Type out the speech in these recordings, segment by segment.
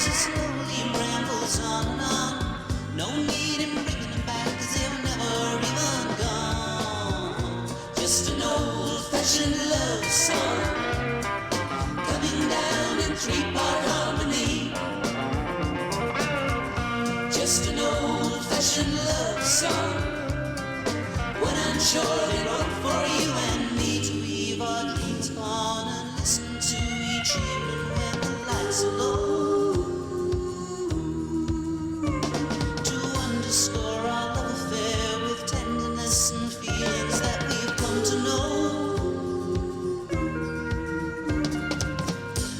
as it slowly rambles on and on. No need in bringing them back, 'cause they've never even gone. Just an old-fashioned love song, coming down in three-part harmony. Just an old-fashioned love song, when I'm sure they wrote for you and me to leave our dreams on and listen to each evening when the lights are low. To underscore our love affair with tenderness and feelings that we've come to know.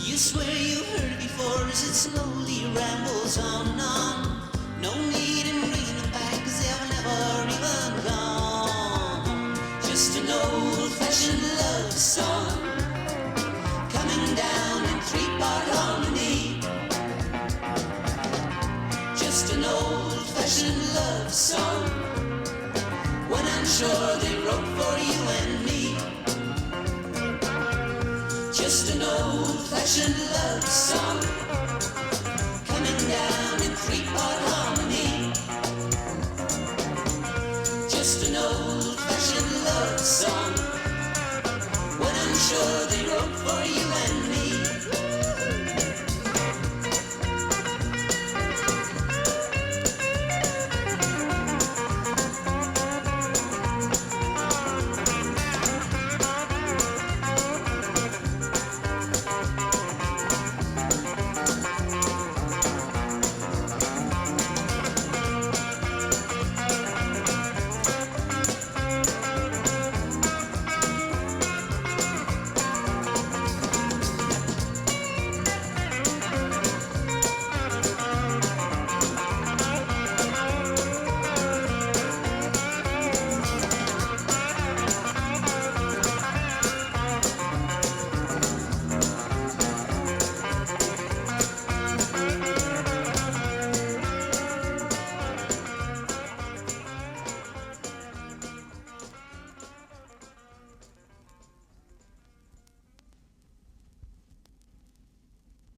You swear you've heard it before as it slowly rambles on and on. No need in bringing them back, 'cause they've never even gone. Just an old-fashioned love song, coming down in three-part harmony. Just an old-fashioned love song, when I'm sure they wrote for you and me. Just an old-fashioned love song.